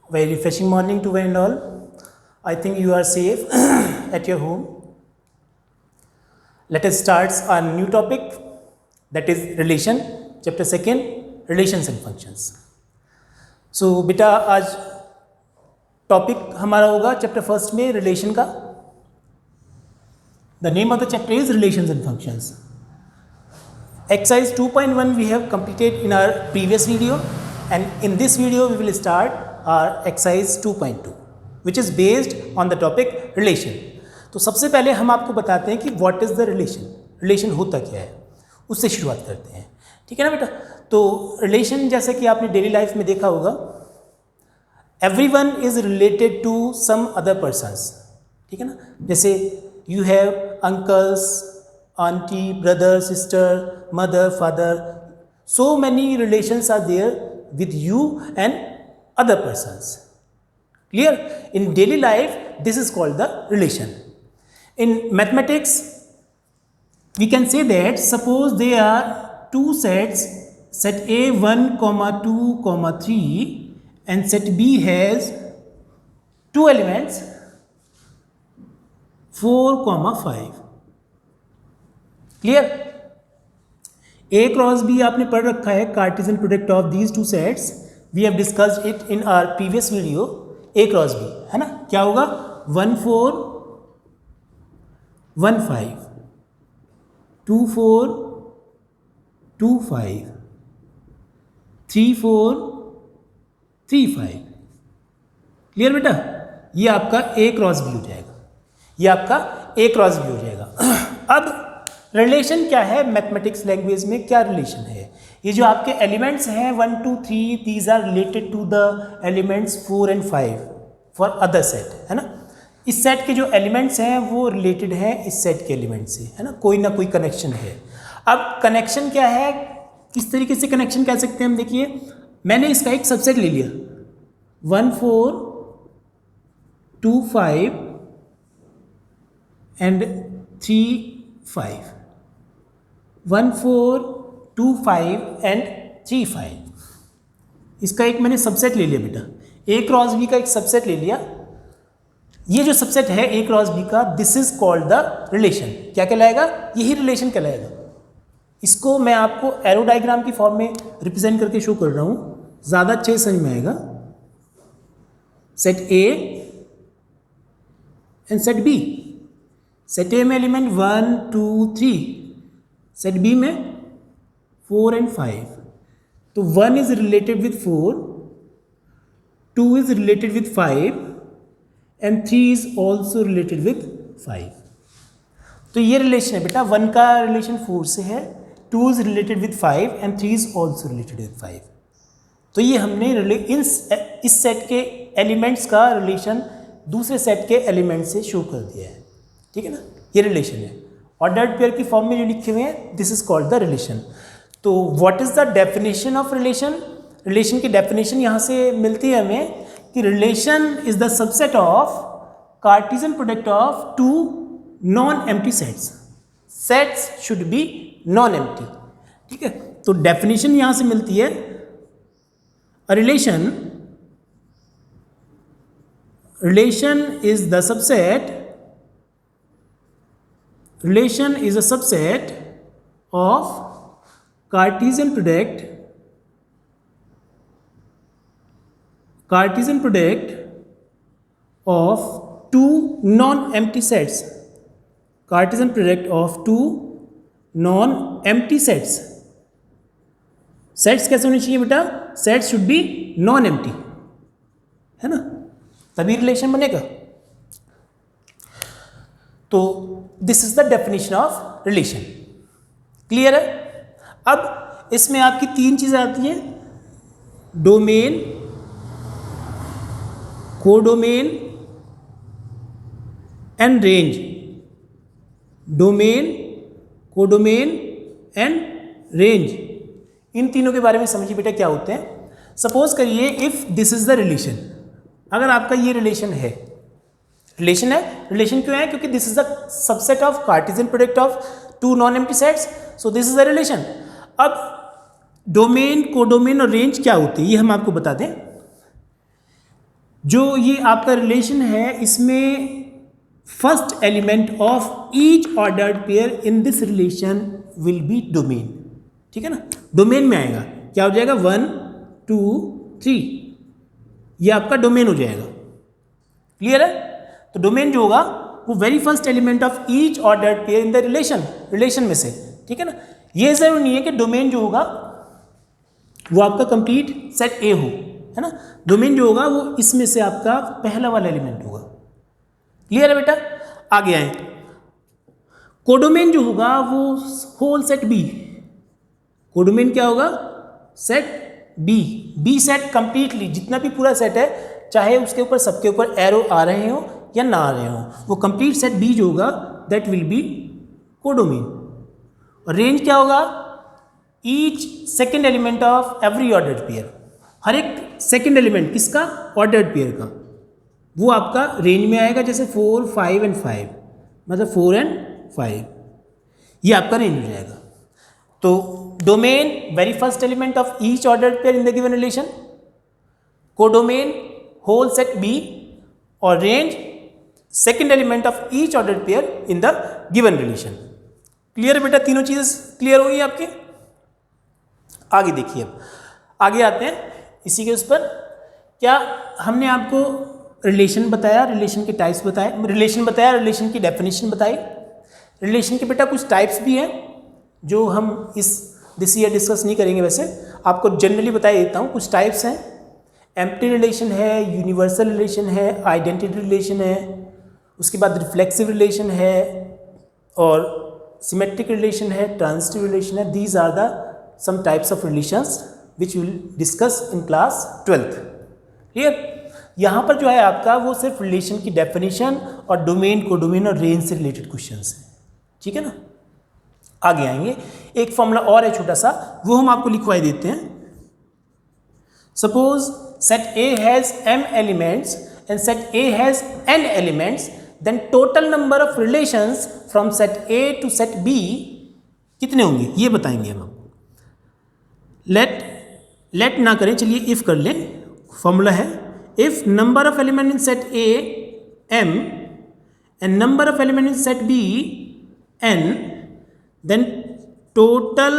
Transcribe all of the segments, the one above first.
Very refreshing morning to one and all. I think you are safe at your home. Let us start our new topic, that is relation, chapter 2, relations and functions. So बेटा आज topic हमारा होगा chapter 1 में relation का. The name of the chapter is relations and functions. Exercise 2.1 we have completed in our previous video, and in this video we will start our exercise 2.2 which is based on the topic relation. तो सबसे पहले हम आपको बताते हैं कि what is the relation, relation होता क्या है, उससे शुरुआत करते हैं. ठीक है ना बेटा. तो रिलेशन जैसे कि आपने डेली लाइफ में देखा होगा, everyone is related to some other persons. ठीक है ना. जैसे you have uncles, aunty, brother, sister, mother, father, so many relations are there with you and other persons. Clear? In daily life this is called the relation. In mathematics we can say that suppose there are two sets, set A 1, 2, 3 and set B has two elements 4, 5. Clear? A cross B आपने पढ़ रखा है, cartesian product of these two sets. We have discussed it in our previous video. A cross B है ना, क्या होगा? 1, 4, 1, 5, 2, 4, 2, 5, 3, 4, 3, 5. Clear बेटा? ये आपका A क्रॉस B हो जाएगा, ये आपका A क्रॉस B हो जाएगा. अब रिलेशन क्या है मैथमेटिक्स लैंग्वेज में, क्या रिलेशन है? ये जो आपके एलिमेंट्स हैं 1, 2, 3 these are related to the elements 4 and 5 for other set, है ना. इस सेट के जो एलिमेंट्स हैं वो रिलेटेड हैं इस सेट के एलिमेंट से, है ना. कोई ना कोई कनेक्शन है. अब कनेक्शन क्या है, किस तरीके से कनेक्शन कह सकते हैं हम? देखिए, मैंने इसका एक सबसेट ले लिया 1, 4, 2, 5 एंड 3, 5. 1, 4, 2, 5 एंड 3, 5. इसका एक मैंने सबसेट ले लिया बेटा. A क्रॉस B का एक सबसेट ले लिया. ये जो सबसेट है A क्रॉस B का, this is called the relation. क्या कहलाएगा? यही रिलेशन कहलाएगा. इसको मैं आपको एरो डायग्राम की फॉर्म में रिप्रेजेंट करके शो कर रहा हूँ, ज़्यादा अच्छे समझ में आएगा. Set A and set B. Set A में एलिमेंट 1, 2, 3, सेट B में 4 and 5. तो 1 is related with 4, 2 is related with 5 and 3 is also related with 5. तो ये रिलेशन है बेटा. 1 का रिलेशन 4 से है, 2 is related with 5 and 3 is also related with 5. तो ये हमने इस सेट के एलिमेंट्स का रिलेशन दूसरे सेट के एलिमेंट से शो कर दिया है. ठीक है ना. ये रिलेशन है. ऑर्डर्ड पेयर की फॉर्म में जो लिखे हुए हैं, this is called the relation. तो what is the definition of relation? Relation की डेफिनेशन यहाँ से मिलती है हमें कि relation is the subset of Cartesian product of two non empty sets. Sets should be non empty. ठीक है. तो डेफिनेशन यहाँ से मिलती है, a relation is the subset. Relation is a subset of Cartesian product of two non-empty sets. Cartesian product of two non-empty sets. Sets कैसे होने चाहिए बेटा? Sets should be non-empty, है ना, तभी रिलेशन बनेगा. तो this is the definition of relation. Clear है? अब इसमें आपकी 3 चीज़ें आती हैं, domain, codomain and range. Domain, codomain and range, इन तीनों के बारे में समझिए बेटा क्या होते हैं. सपोज करिए if this is the relation. अगर आपका ये रिलेशन है, रिलेशन है. रिलेशन क्यों है? क्योंकि this is the subset of Cartesian product of two non empty sets. So this is the relation. अब डोमेन, कोडोमेन और रेंज क्या होती है ये हम आपको बता दें. जो ये आपका रिलेशन है इसमें first element of each ordered pair in this relation will be domain, ठीक है ना, डोमेन में आएगा, क्या हो जाएगा 1 2 3, ये आपका डोमेन हो जाएगा, क्लियर है। तो डोमेन जो होगा वो very first element of each ordered pair in the relation में से, ठीक है ना। ये जरूरी नहीं है कि डोमेन जो होगा वो आपका कंप्लीट सेट ए हो, है ना, डोमेन जो होगा वो इसमें से आपका पहला वाला एलिमेंट होगा, क्लियर है बेटा। आगे आए, कोडोमेन जो होगा वो होल सेट बी, कोडोमेन क्या होगा, set B, B set completely जितना भी पूरा सेट है, चाहे उसके ऊपर सबके ऊपर एरो आ रहे हो या ना आ रहे हो, वो कंप्लीट सेट बी जो होगा दैट विल बी कोडोमेन। और रेंज क्या होगा, each second element of every ordered pair, हर एक सेकेंड एलिमेंट किसका, ऑर्डर्ड पेयर का, वो आपका रेंज में आएगा, जैसे 4 5 एंड 5, मतलब 4 एंड 5, ये आपका रेंज हो जाएगा। तो domain very first element of each ordered pair in the given relation, codomain whole set B, और range second element of each ordered pair in the given relation. Clear है बेटा, तीनों चीज़ क्लियर होगी आपकी। आगे देखिए, अब आगे आते हैं इसी के उस पर, क्या हमने आपको रिलेशन बताया, रिलेशन के टाइप्स बताए, रिलेशन बताया, रिलेशन की डेफिनेशन बताई। रिलेशन के बेटा कुछ टाइप्स भी हैं जो हम दिस ईयर डिस्कस नहीं करेंगे, वैसे आपको जनरली बता देता हूँ। कुछ टाइप्स हैं, एम्प्टी रिलेशन है, यूनिवर्सल रिलेशन है, आइडेंटिटी रिलेशन है, उसके बाद रिफ्लेक्सिव रिलेशन है, और सिमेट्रिक रिलेशन है, ट्रांजिटिव रिलेशन है। These are the some types of relations which will discuss in class 12th। Clear, यहाँ पर जो है आपका वो सिर्फ रिलेशन की डेफिनेशन और डोमेन, कोडोमेन और रेंज से रिलेटेड क्वेश्चंस हैं, ठीक है ना। आगे आएंगे, एक फॉर्मूला और है छोटा सा, वो हम आपको लिखवाई देते हैं। Suppose set A has m elements and set A has n elements, then total number of relations from set A to set B कितने होंगे, ये बताएंगे हम। लेट ना करें, चलिए इफ कर लें। फॉर्मूला है, if number of element in set A m and number of element in set B n, then total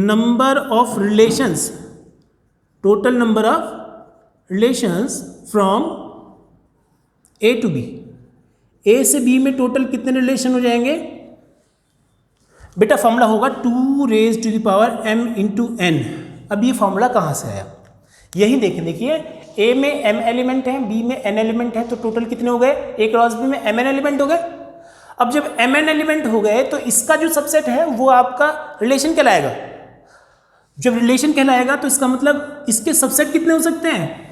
number of relations from A to B, A से B में टोटल कितने relation हो जाएंगे बेटा, formula होगा 2 raised to the power m into n। अब ये formula कहाँ से आया, यही देखिए, A में m एलिमेंट है, B में n एलिमेंट है, तो टोटल कितने हो गए, A क्रॉस B में mn एलिमेंट हो गए। अब जब mn एलिमेंट हो गए तो इसका जो सबसेट है वो आपका रिलेशन कहलाएगा। जब रिलेशन कहलाएगा तो इसका मतलब इसके सबसेट कितने हो सकते हैं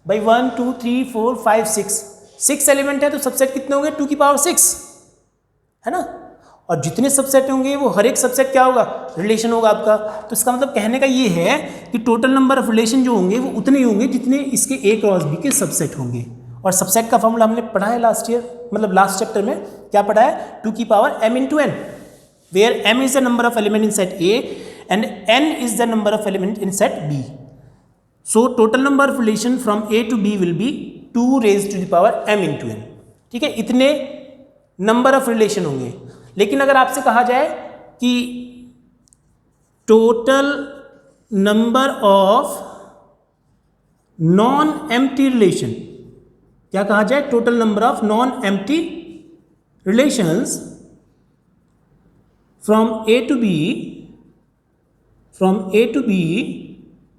भाई, 1 2 3 4 5 6 एलिमेंट है, तो सबसेट कितने होंगे 2 की पावर 6, है ना। और जितने सबसेट होंगे वो हर एक सबसेट क्या होगा, रिलेशन होगा आपका। तो इसका मतलब कहने का ये है कि टोटल नंबर ऑफ रिलेशन जो होंगे वो उतने ही होंगे जितने इसके A क्रॉस B के सबसेट होंगे। और सबसेट का फॉर्मूला हमने पढ़ा है लास्ट ईयर, मतलब लास्ट चैप्टर में क्या पढ़ा है, 2 की power m into n, where m is the number of element in set A and n is the number of element in set B। So total number of relation from A to B will be 2 raised to the power m into n, ठीक है। इतने number of relation होंगे। लेकिन अगर आपसे कहा जाए कि total number of non empty relation, क्या कहा जाए, total number of non empty relations from A to B,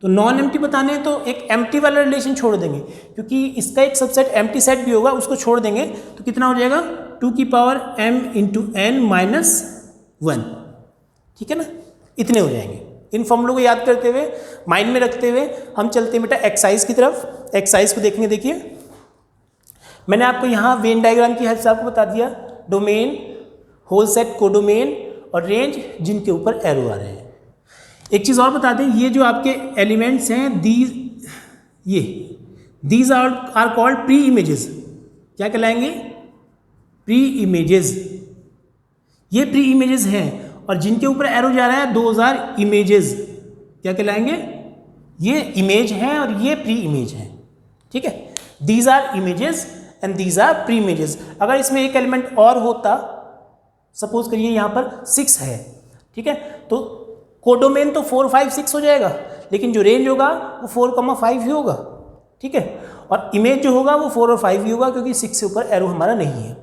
तो नॉन एम्प्टी बताने तो एक एम्प्टी वाला रिलेशन छोड़ देंगे, क्योंकि इसका एक सबसेट एम्प्टी सेट भी होगा, उसको छोड़ देंगे तो कितना हो जाएगा 2 की power m into n minus 1, ठीक है ना। इतने हो जाएंगे। इन फॉर्मूलों को याद करते हुए, माइंड में रखते हुए हम चलते हैं बेटा एक्सरसाइज की तरफ। एक्सरसाइज को देखेंगे, देखिए मैंने आपको यहाँ वेन डायग्राम की हेल्प से आपको बता दिया, डोमेन, होल सेट, कोडोमेन और रेंज जिनके ऊपर एरो आ रहे हैं। एक चीज़ और बता दें, ये जो आपके एलिमेंट्स हैं these are called pre images. क्या कहलाएंगे, प्री इमेजेस। ये प्री इमेजेस हैं और जिनके ऊपर एरो जा रहा है 2000 इमेजेस, क्या कहलाएंगे, ये इमेज हैं और ये प्री इमेज हैं, ठीक है। These are images and these are pre images. अगर इसमें एक एलिमेंट और होता, सपोज करिए यहाँ पर 6 है, ठीक है, तो कोडोमेन तो 4, 5, 6 हो जाएगा, लेकिन जो रेंज होगा वो 4,5 ही होगा, ठीक है, और इमेज जो होगा वो 4 और 5 ही होगा, क्योंकि 6 से ऊपर एरो हमारा नहीं है।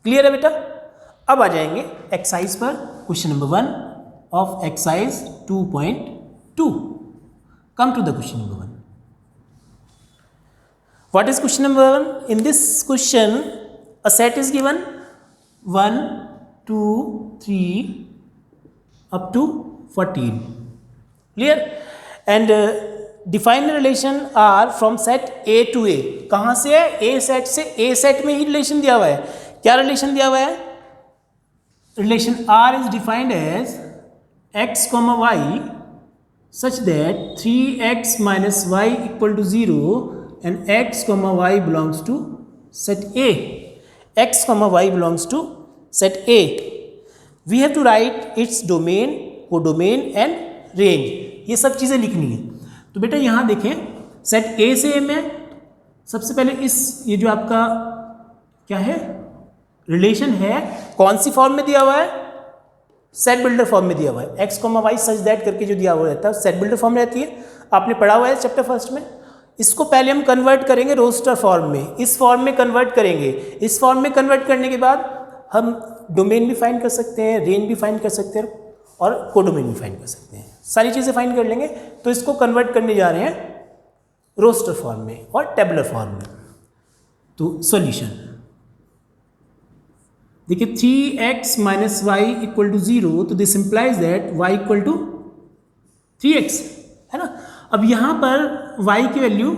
क्लियर है बेटा? अब आ जाएंगे एक्सरसाइज पर, question number 1 of exercise 2.2। Come to the question number 1। What is question number 1? In this question, a set is given 1, 2, 3 up to 14. Clear? And define the relation R from set A to A. कहाँ से है? A set से A set में ही relation दिया हुआ है। क्या relation दिया हुआ है? Relation R is defined as x, y such that 3x minus y equal to 0 and x, y belongs to set A. X, y belongs to set A. We have to write its domain, codomain and range. ये सब चीज़ें लिखनी है। तो बेटा यहाँ देखें, set A से A में सबसे पहले ये जो आपका क्या है रिलेशन है, कौन सी फॉर्म में दिया हुआ है? सेट बिल्डर फॉर्म में दिया हुआ है। x, y सच दैट करके जो दिया हुआ रहता है सेट बिल्डर फॉर्म रहती है, आपने पढ़ा हुआ है चैप्टर फर्स्ट में। इसको पहले हम कन्वर्ट करेंगे रोस्टर फॉर्म में, इस फॉर्म में कन्वर्ट करेंगे। इस फॉर्म में कन्वर्ट करने के बाद हम डोमेन भी फाइंड कर सकते हैं, रेंज भी फाइंड कर सकते हैं और कोडोमेन भी फाइंड कर सकते हैं, सारी चीज़ें फाइंड कर लेंगे। तो इसको कन्वर्ट करने जा रहे हैं रोस्टर फॉर्म में और टेबुलर फॉर्म में। तो सॉल्यूशन देखिए, 3x minus Y equal to 0, तो this implies that y equal to 3x, है ना। अब यहाँ पर y की वैल्यू,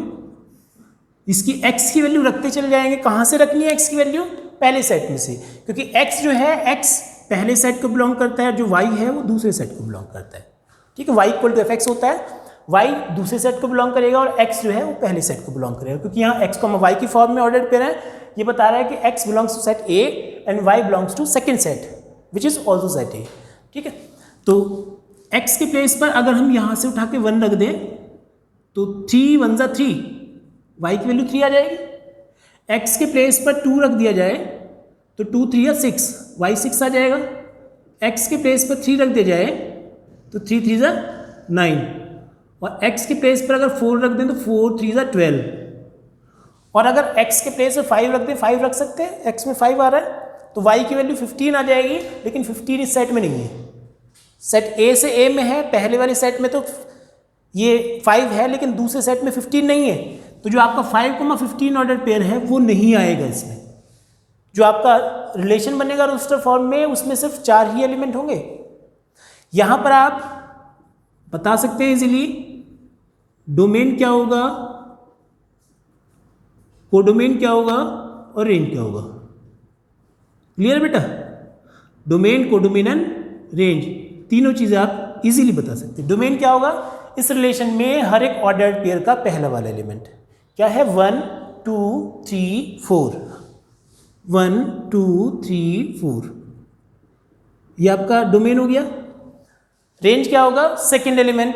इसकी x की वैल्यू रखते चले जाएंगे। कहाँ से रखनी है x की वैल्यू? पहले सेट में से, क्योंकि x जो है x पहले सेट को बिलोंग करता है, जो y है वो दूसरे सेट को बिलोंग करता है, ठीक है। y इक्वल टू fx होता है, y दूसरे सेट को बिलोंग करेगा और x जो है वो पहले सेट को बिलोंग करेगा, क्योंकि यहाँ x, y की फॉर्म में ऑर्डर पे है। ये बता रहा है कि x belongs to set A and y belongs to second set which is also set A, ठीक है। तो x के प्लेस पर अगर हम यहाँ से उठा के 1 रख दें तो 3 1 जा 3, y की वैल्यू 3 आ जाएगी। x के प्लेस पर 2 रख दिया जाए तो 2 3 या 6, y 6 आ जाएगा। x के प्लेस पर 3 रख दिया जाए तो 3 3 जा 9, और x के प्लेस पर अगर 4 रख दें तो 4 3 जा 12, और अगर x के प्लेस में 5 रख दें, 5 रख सकते हैं, x में 5 आ रहा है तो y की वैल्यू 15 आ जाएगी। लेकिन 15 इस सेट में नहीं है, सेट A से A में है, पहले वाले सेट में तो ये 5 है लेकिन दूसरे सेट में 15 नहीं है, तो जो आपका 5,15 ऑर्डर पेयर है वो नहीं आएगा इसमें। जो आपका रिलेशन बनेगा रोस्टर फॉर्म में उसमें सिर्फ 4 ही एलिमेंट होंगे। यहाँ पर आप बता सकते हैं इजीली डोमेन क्या होगा, कोडोमेन क्या होगा और रेंज क्या होगा। क्लियर बेटा? डोमेन, कोडोमेन एंड रेंज तीनों चीज़ें आप इजीली बता सकते हैं। डोमेन क्या होगा? इस रिलेशन में हर एक ऑर्डर्ड पेयर का पहला वाला एलिमेंट क्या है? 1 2 3 4, 1 2 3 4, ये आपका डोमेन हो गया। रेंज क्या होगा? सेकेंड एलिमेंट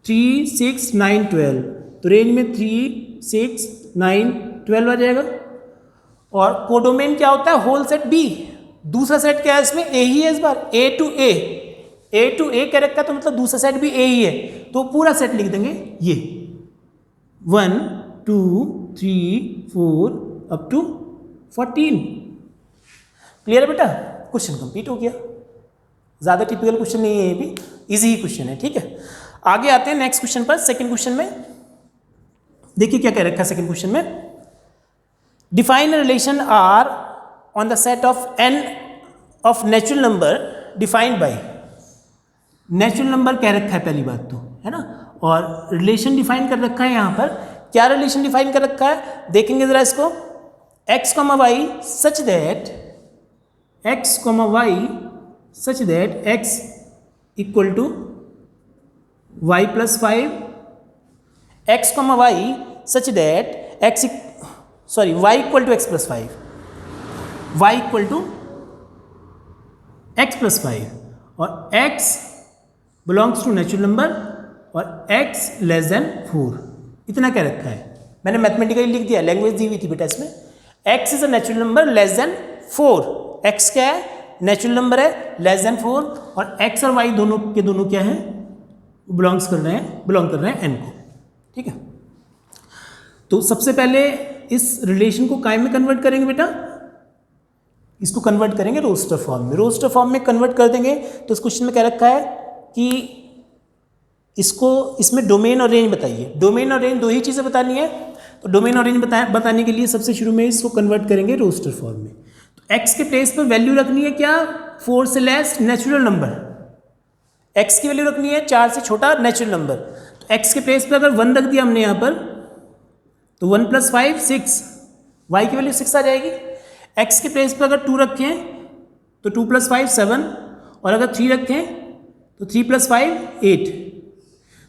3 6 9 12, तो रेंज में 3 6 9 12 आ जाएगा। और कोडोमेन क्या होता है? होल सेट बी, दूसरा सेट क्या है इसमें? ए ही है इस बार, ए टू ए क्या रखा है तो मतलब दूसरा सेट भी ए ही है, तो पूरा सेट लिख देंगे ये 1 2 3 4 अप टू 14। क्लियर है बेटा? क्वेश्चन कंप्लीट हो गया। ज़्यादा टिपिकल क्वेश्चन नहीं है, ये भी इजी ही क्वेश्चन है, ठीक है। आगे आते हैं नेक्स्ट क्वेश्चन पर। सेकंड क्वेश्चन में देखिए क्या कह रखा है सेकंड क्वेश्चन में, define relation R on the set of n of natural number defined by. Natural number कह रखा है पहली बात तो, है ना, और रिलेशन डिफाइन कर रखा है। यहाँ पर क्या रिलेशन डिफाइन कर रखा है देखेंगे जरा इसको, x, y such that x equal to y plus 5, x, y such that y equal to x plus 5, y equal to x plus 5, और x belongs to natural number और x लेस देन 4, इतना क्या रखा है। मैंने mathematically लिख दिया, language दी हुई थी बेटा इसमें। x is a natural number less than 4। x क्या है? नेचुरल नंबर है लेस देन 4, और x और y दोनों के दोनों क्या है? बिलोंग कर रहे हैं n को। ठीक है, तो सबसे पहले इस रिलेशन को काय में कन्वर्ट करेंगे बेटा? इसको कन्वर्ट करेंगे रोस्टर फॉर्म में। रोस्टर फॉर्म में कन्वर्ट कर देंगे तो इस क्वेश्चन में क्या रखा है कि इसमें डोमेन और रेंज बताइए। डोमेन और रेंज दो ही चीज़ें बतानी है, तो डोमेन और रेंज बताने के लिए सबसे शुरू में इसको कन्वर्ट करेंगे रोस्टर फॉर्म में। तो x के प्लेस पर वैल्यू रखनी है क्या? 4 से लेस नेचुरल नंबर। x की वैल्यू रखनी है 4 से छोटा नेचुरल नंबर। तो x के प्लेस पर अगर 1 रख दिया हमने यहाँ पर, तो 1 + 5 6, y की वैल्यू 6 आ जाएगी। x के प्लेस पर अगर 2 रखें तो 2 + 5 7, और अगर 3 रखें तो 3 + 5 8।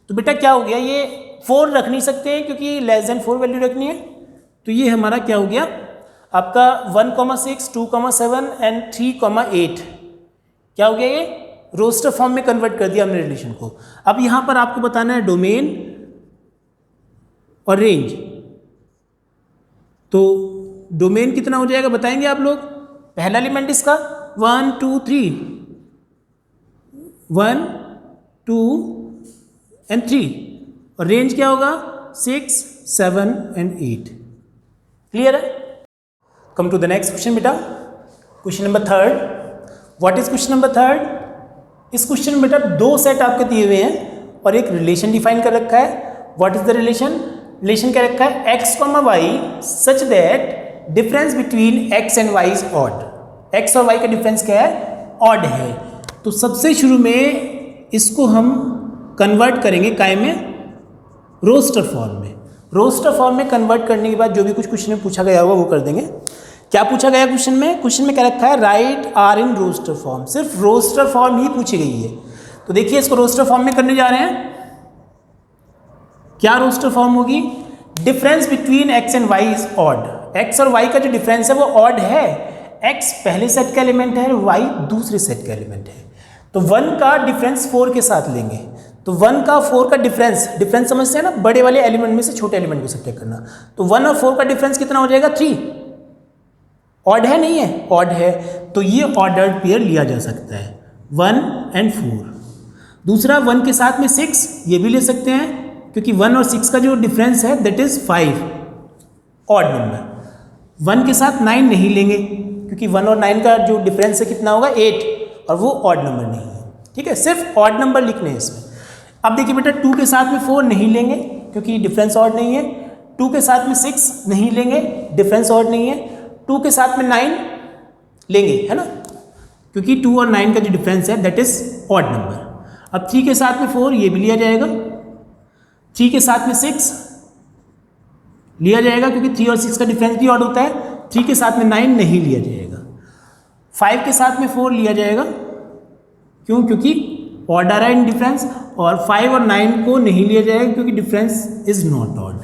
तो बेटा क्या हो गया? ये 4 रख नहीं सकते हैं क्योंकि लेस देन 4 वैल्यू रखनी है। तो ये हमारा क्या हो गया? आपका 1,6, 2,7 एंड 3,8 क्या हो गया? ये रोस्टर फॉर्म में कन्वर्ट कर दिया हमने रिलेशन को। अब यहाँ पर आपको बताना है डोमेन और रेंज। तो डोमेन कितना हो जाएगा बताएंगे आप लोग? पहला एलिमेंट इसका 1 2 3, 1 2 एंड 3, और रेंज क्या होगा? 6 7 एंड 8। क्लियर है? Come to the next question बेटा, question number 3। What is question number 3? इस क्वेश्चन में बेटा 2 सेट आपके दिए हुए हैं और एक रिलेशन डिफाइन कर रखा है। What is the relation? Relation क्या रखा है? x, y such that difference between x and y is odd. x और y का डिफरेंस क्या है? ऑड है। तो सबसे शुरू में इसको हम कन्वर्ट करेंगे काय में? रोस्टर फॉर्म में। रोस्टर फॉर्म में कन्वर्ट करने के बाद जो भी कुछ क्वेश्चन में पूछा गया होगा वो कर देंगे। क्या पूछा गया क्वेश्चन में? क्वेश्चन में क्या रखा है? Write R in roster form. सिर्फ रोस्टर फॉर्म ही पूछी गई है। तो देखिए इसको रोस्टर फॉर्म में करने जा रहे हैं। क्या रोस्टर फॉर्म होगी? Difference between x and y is odd. x और y का जो डिफरेंस है वो ऑड है। x पहले सेट का एलिमेंट है, y दूसरे सेट का एलिमेंट है। तो 1 का डिफरेंस 4 के साथ लेंगे। तो 1 का 4 का डिफरेंस समझते हैं ना, बड़े वाले एलिमेंट में से छोटे एलिमेंट को सब्ट्रैक्ट करना। तो 1 और 4 का डिफरेंस कितना हो जाएगा? 3। ऑड है नहीं है? ऑड है। तो ये ऑर्डर्ड पेयर लिया जा सकता है 1 एंड 4। दूसरा 1 के साथ में 6 ये भी ले सकते हैं क्योंकि 1 और 6 का जो डिफरेंस है दैट इज 5, ऑड नंबर। 1 के साथ 9 नहीं लेंगे क्योंकि 1 और 9 का जो डिफरेंस है कितना होगा? 8, और वो ऑड नंबर नहीं है। ठीक है, सिर्फ ऑड नंबर लिखने हैं इसमें। अब देखिए बेटा 2 के साथ में 4 नहीं लेंगे क्योंकि डिफरेंस ऑड नहीं है। 2 के साथ में 6 नहीं लेंगे, डिफरेंस ऑड नहीं है। 2 के साथ में 9 लेंगे, है ना, क्योंकि 2 और 9 का जो डिफरेंस है दैट इज ऑड नंबर। अब 3 के साथ में 4 ये भी लिया जाएगा। 3 के साथ में 6 लिया जाएगा क्योंकि 3 और 6 का डिफरेंस भी ऑड होता है। 3 के साथ में 9 नहीं लिया जाएगा। 5 के साथ में 4 लिया जाएगा, क्यों? क्योंकि ऑड आ रहा है इन डिफरेंस। और 5 और 9 को नहीं लिया जाएगा क्योंकि डिफरेंस इज नॉट ऑड।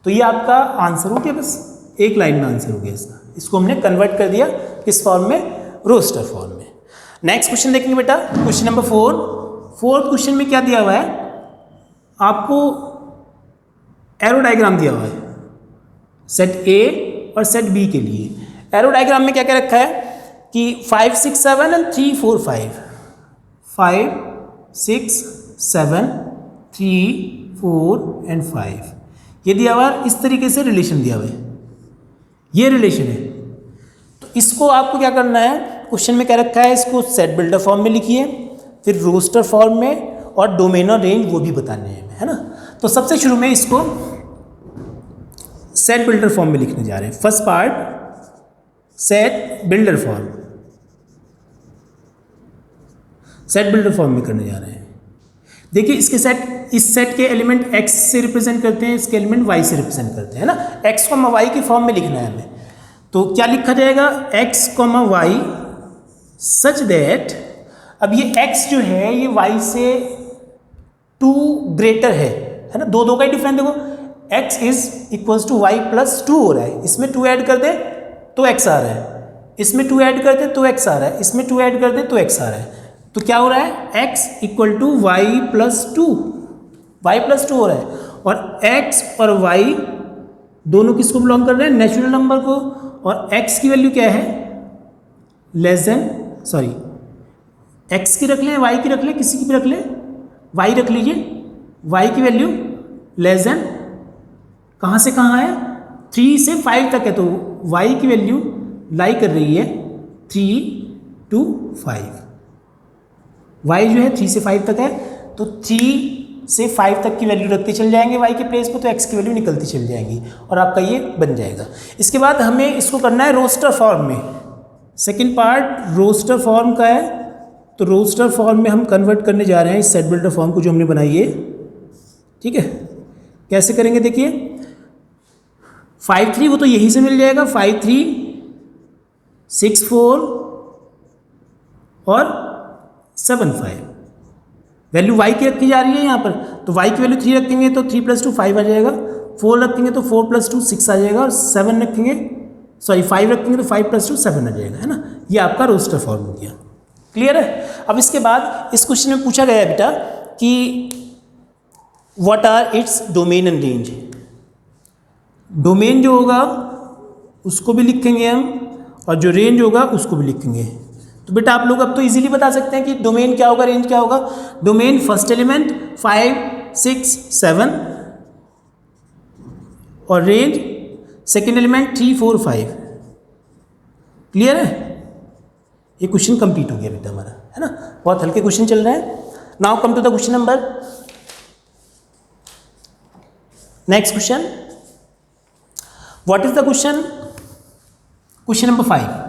तो ये आपका आंसर हो गया, बस एक लाइन में आंसर हो गया इसका। इसको हमने कन्वर्ट कर दिया किस फॉर्म में? रोस्टर फॉर्म में। नेक्स्ट क्वेश्चन देखेंगे बेटा, क्वेश्चन नंबर 4। फोर्थ क्वेश्चन में क्या दिया हुआ है आपको? एरो डायग्राम दिया हुआ है सेट ए और सेट बी के लिए। एरो डायग्राम में क्या क्या रखा है कि 5 6 7 एंड 3 4 5, 5 6 7 3 4 एंड 5 ये दिया हुआ है। इस तरीके से रिलेशन दिया हुआ है, ये रिलेशन है। तो इसको आपको क्या करना है? क्वेश्चन में क्या रखा है? इसको सेट बिल्डर फॉर्म में लिखिए, फिर रोस्टर फॉर्म में, और डोमेन और रेंज वो भी बताने हैं, है ना। तो सबसे शुरू में इसको सेट बिल्डर फॉर्म में लिखने जा रहे हैं। First part set builder form, set builder form में करने जा रहे हैं। देखिए इसके सेट, इस सेट के एलिमेंट x से रिप्रेजेंट करते हैं, इसके एलिमेंट y से रिप्रेजेंट करते हैं, है ना। x को y की फॉर्म में लिखना है हमें। तो क्या लिखा जाएगा? x, y सच दैट, अब ये x जो है ये y से 2 ग्रेटर है ना। दो का ही डिफरेंस देखो, x is equals to y plus 2 हो रहा है। इसमें 2 ऐड कर दे तो x आ रहा है, इसमें 2 ऐड कर दे तो x आ रहा है, इसमें 2 ऐड कर दे तो x आ रहा है। तो क्या हो रहा है? x equal to y plus 2, y plus 2 हो रहा है। और x और y दोनों किसको बिलोंग कर रहे हैं, नेचुरल नंबर को, और x की वैल्यू क्या है, लेस देन, सॉरी x की रख लें, y की रख लें, किसी की भी रख लें, y रख लीजिए, y की वैल्यू लेस देन कहाँ से कहाँ है, 3 से 5 तक है, तो y की वैल्यू लाई कर रही है 3 to 5, y जो है 3 से 5 तक है, तो 3 से 5 तक की वैल्यू रखते चल जाएंगे y के प्लेस पे, तो x की वैल्यू निकलती चल जाएंगी और आपका ये बन जाएगा। इसके बाद हमें इसको करना है रोस्टर फॉर्म में। सेकंड पार्ट रोस्टर फॉर्म का है, तो रोस्टर फॉर्म में हम कन्वर्ट करने जा रहे हैं इस सेट बिल्डर फॉर्म को जो हमने बनाई है। ठीक है, कैसे करेंगे देखिए, 5 3 वो तो यहीं से मिल जाएगा, 5 3 6 4 और 7 5, वैल्यू y की रखी जा रही है यहाँ पर, तो y की वैल्यू 3 रखेंगे तो 3 + 2 5 आ जाएगा, 4 रखेंगे तो 4 + 2 6 आ जाएगा, और 7 रखेंगे, सॉरी 5 रखेंगे तो 5 + 2 7 आ जाएगा, है ना। ये आपका रोस्टर फॉर्म हो गया, क्लियर है। अब इसके बाद इस क्वेश्चन में पूछा गया है बेटा कि what are its domain and range. Domain जो होगा उसको भी लिखेंगे हम, और जो रेंज होगा उसको भी लिखेंगे। तो बेटा आप लोग अब तो इजीली बता सकते हैं कि डोमेन क्या होगा, रेंज क्या होगा। डोमेन फर्स्ट एलिमेंट 5 6 7 और रेंज सेकेंड एलिमेंट 3 4 5, क्लियर है। ये क्वेश्चन कंप्लीट हो गया बेटा हमारा, है ना। बहुत हल्के क्वेश्चन चल रहे हैं। Now come to the question number, next question, what is the question, question number 5।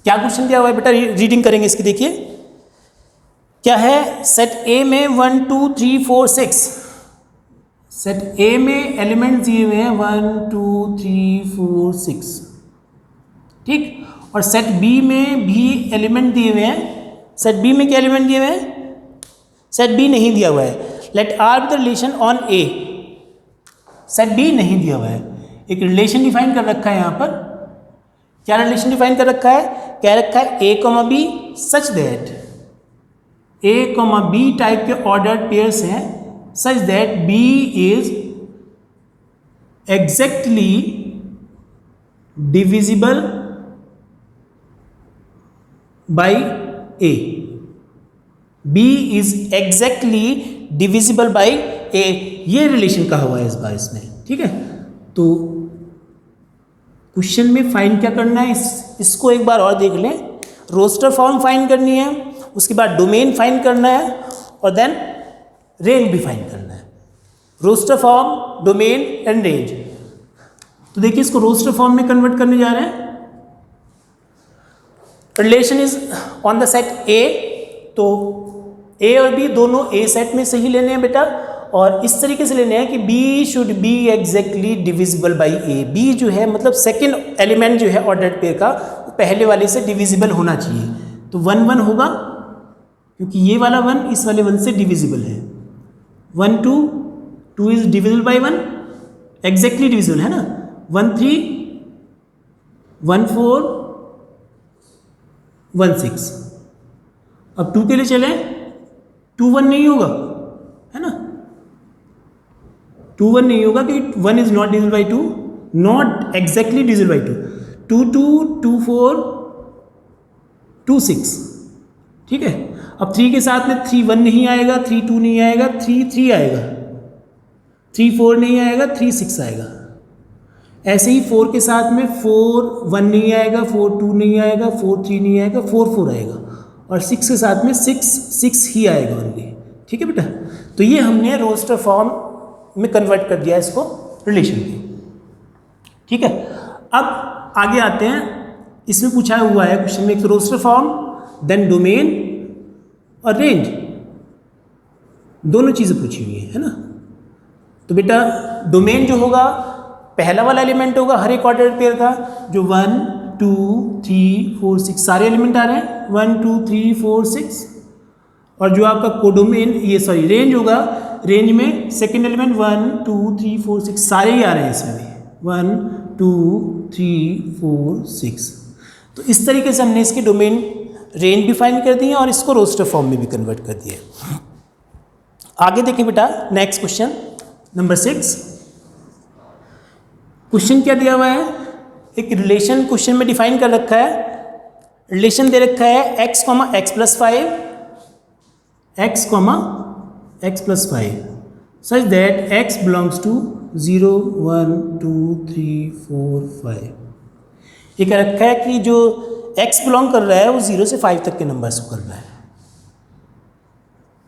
क्या क्वेश्चन दिया हुआ है बेटा, रीडिंग करेंगे इसकी, देखिए क्या है। सेट ए में 1 2 3 4 6, सेट ए में एलिमेंट दिए हुए हैं 1 2 3 4 6, ठीक। और सेट बी में भी एलिमेंट दिए हुए हैं, सेट बी में क्या एलिमेंट दिए हुए हैं, सेट बी नहीं दिया हुआ है। Let R be the relation on A, set B नहीं दिया हुआ है, एक रिलेशन डिफाइन कर रखा है यहाँ पर। क्या रिलेशन डिफाइन कर रखा है, कह रखा है A comma B such that, A comma B type के ऑर्डर्ड पेयर्स हैं, such that B is exactly divisible by A, B is exactly divisible by A, ये रिलेशन कहा हुआ है इस बार इसमें, ठीक है। तो क्वेश्चन में फाइंड क्या करना है, इसको एक बार और देख लें। रोस्टर फॉर्म फाइंड करनी है, उसके बाद डोमेन फाइंड करना है, और देन रेंज भी फाइंड करना है। Roster form, domain and range. तो देखिए इसको रोस्टर फॉर्म में कन्वर्ट करने जा रहे हैं। Relation is on the set ए, तो ए और बी दोनों ए सेट में से ही लेने हैं बेटा, और इस तरीके से लेने हैं कि B should be exactly divisible by A. B जो है मतलब सेकेंड एलिमेंट जो है ऑर्डर्ड पेयर का, पहले वाले से डिविजिबल होना चाहिए। तो 1 1 होगा, क्योंकि ये वाला 1 इस वाले 1 से डिविजिबल है। 1 2 2 is divisible by 1, exactly divisible है ना। 1 3 1 4 1 6। अब 2 के लिए चलें, 2 1 नहीं होगा, है ना। 2 1 नहीं होगा कि 1 is not divisible by 2, not exactly divisible by 2। 2 2 2 4 2 6, ठीक है। अब 3 के साथ में 3 1 नहीं आएगा, 3 2 नहीं आएगा, 3 3 आएगा, 3 4 नहीं आएगा, 3 6 आएगा। ऐसे ही 4 के साथ में 4 1 नहीं आएगा, 4 2 नहीं आएगा, 4 3 नहीं आएगा, 4 4 आएगा, और 6 के साथ में 6 6 ही आएगा ओनली, ठीक है बेटा। तो ये हमने रोस्टर फॉर्म में कन्वर्ट कर दिया इसको रिलेशन की, ठीक है। अब आगे आते हैं, इसमें पूछा हुआ है क्वेश्चन में एक तो रोस्टर फॉर्म, देन डोमेन और रेंज, दोनों चीज़ें पूछी हुई है ना। तो बेटा डोमेन जो होगा पहला वाला एलिमेंट होगा हर एक ऑर्डर पेयर का, जो 1 2 3 4 6 सारे एलिमेंट आ रहे हैं, 1 2 3 4 6। और जो आपका कोडोमेन, ये सॉरी रेंज होगा, रेंज में सेकेंड एलिमेंट 1 2 3 4 6 सारे ही आ रहे हैं इसमें भी, 1 2 3 4 6। तो इस तरीके से हमने इसके डोमेन रेंज भी फाइंड कर दिए और इसको रोस्टर फॉर्म में भी कन्वर्ट कर दिया। आगे देखें बेटा नेक्स्ट क्वेश्चन नंबर 6। क्वेश्चन क्या दिया हुआ है, एक रिलेशन क्वेश्चन में डिफाइन कर रखा है, रिलेशन दे रखा है x comma x plus five, x comma x plus five such that x belongs to 0 1 2 3 4 5। ये कह रखा है कि जो x बिलोंग कर रहा है वो 0 से 5 तक के नंबर्स को कर रहा है।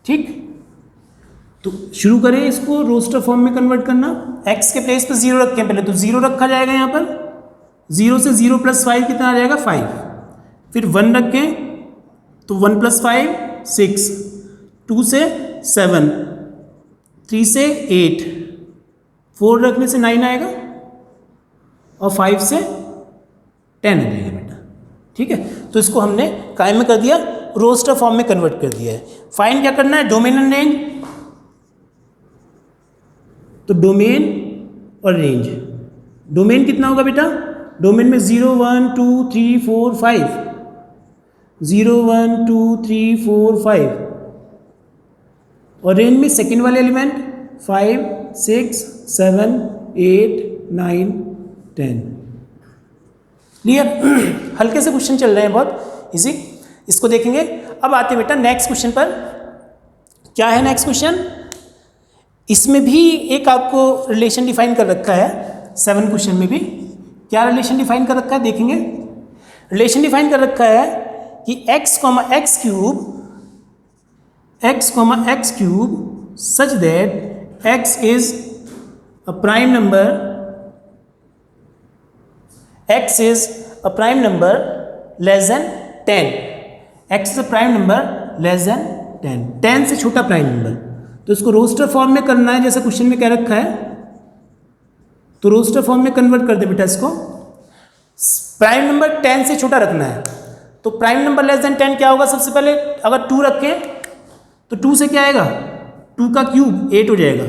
ठीक, तो शुरू करें इसको रोस्टर फॉर्म में कन्वर्ट करना। x के प्लेस पर 0 रखें पहले, तो 0 रखा जाएगा यहाँ पर, 0 से 0 प्लस 5 कितना आ जाएगा 5, फिर 1 रखें तो 1 प्लस 5 6, 2 से 7, 3 से 8, 4 रखने से 9 आएगा और 5 से 10 आ जाएगा बेटा। ठीक है, तो इसको हमने कायम में कर दिया, रोस्टर फॉर्म में कन्वर्ट कर दिया है। फाइंड क्या करना है, डोमेन एंड रेंज। तो डोमेन और रेंज, डोमेन कितना होगा बेटा, डोमेन में 0 1 2 3 4 5, 0 1 2 3 4 5, और रेंज में सेकेंड वाले एलिमेंट 5 6 7 8 9 10। क्लियर? हल्के से क्वेश्चन चल रहे हैं, बहुत इजी, इसको देखेंगे। अब आते हैं बेटा नेक्स्ट क्वेश्चन पर। क्या है नेक्स्ट क्वेश्चन, इसमें भी एक आपको रिलेशन डिफाइन कर रखा है, 7 क्वेश्चन में भी क्या रिलेशन डिफाइन कर रखा है देखेंगे। रिलेशन डिफाइन कर रखा है कि x comma x cube such that x is a prime number, x is a prime number less than 10, x is a prime number less than 10, 10 से छोटा प्राइम नंबर। तो इसको रोस्टर फॉर्म में करना है, जैसा क्वेश्चन में कह रखा है, तो रोस्टर फॉर्म में कन्वर्ट कर दे बेटा इसको। प्राइम नंबर 10 से छोटा रखना है, तो प्राइम नंबर लेस देन 10 क्या होगा, सबसे पहले अगर 2 रखें तो 2 से क्या आएगा, 2 का क्यूब 8 हो जाएगा,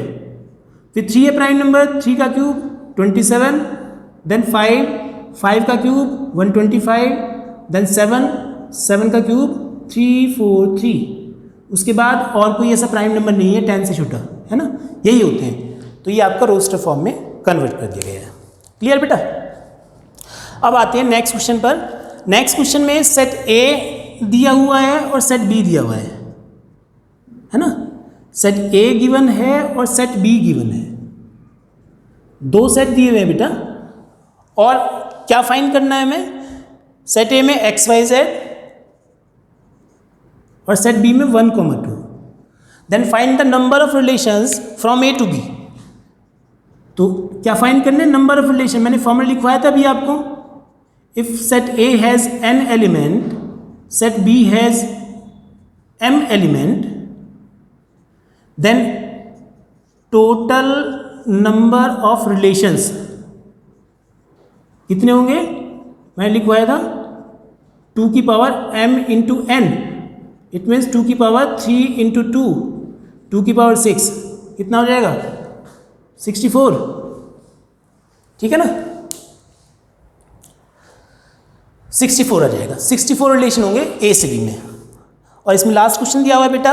फिर 3 है प्राइम नंबर, 3 का क्यूब 27, देन 5 का क्यूब 125, देन 7 का क्यूब 343। उसके बाद और कोई ऐसा प्राइम नंबर नहीं है 10 से छोटा, है ना, यही होते हैं। तो ये आपका रोस्टर फॉर्म में कन्वर्ट कर दिया गया है। क्लियर बेटा? अब आते हैं नेक्स्ट क्वेश्चन पर। नेक्स्ट क्वेश्चन में सेट ए दिया हुआ है और सेट बी दिया हुआ है ना, सेट ए गिवन है और सेट बी गिवन है, 2 सेट दिए हुए हैं बेटा। और क्या फाइंड करना है हमें, सेट ए में एक्स वाई जेड और सेट बी में 1 2। Then find the number of relations from A to B. तो क्या फाइंड करने, नंबर ऑफ रिलेशन, मैंने फॉर्मूला लिखवाया था अभी आपको। If set A has n element, set B has m element, then total number of relations कितने होंगे, मैंने लिखवाया था 2 की power m into n, it means 2 की पावर 3 इंटू 2 की पावर 6, कितना हो जाएगा 64। ठीक है ना, 64 आ जाएगा। 64 रिलेशन होंगे ए से बी में। और इसमें लास्ट क्वेश्चन दिया हुआ है बेटा,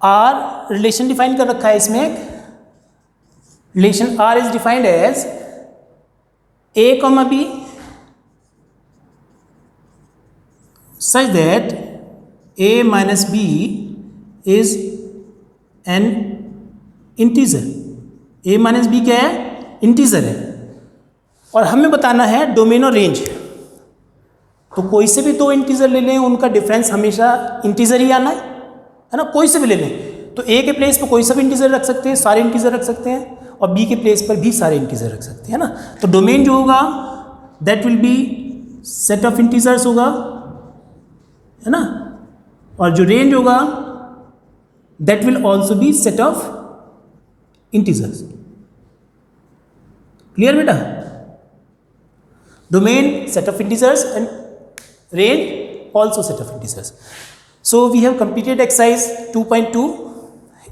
आर रिलेशन डिफाइन कर रखा है इसमें। एक relation R is defined as a comma b such that a minus b is an integer। a minus b क्या है, इंटीजर है। और हमें बताना है डोमेन और रेंज। तो कोई से भी 2 इंटीजर ले लें, उनका डिफरेंस हमेशा इंटीजर ही आना है ना, कोई से भी ले लें। तो a के प्लेस पर कोई सा भी इंटीजर रख सकते हैं, सारे इंटीजर रख सकते हैं, और b के प्लेस पर भी सारे इंटीजर रख सकते हैं ना। तो डोमेन जो होगा that will be set of integers होगा, है ना, और जो रेंज होगा that will also be set of integers. Clear बेटा? Domain set of integers and range also set of integers. So we have completed exercise 2.2.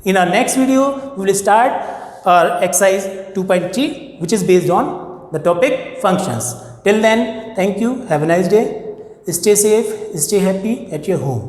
In our next video, we will start our exercise 2.3, which is based on the topic functions. Till then, thank you. Have a nice day. Stay safe, stay happy at your home.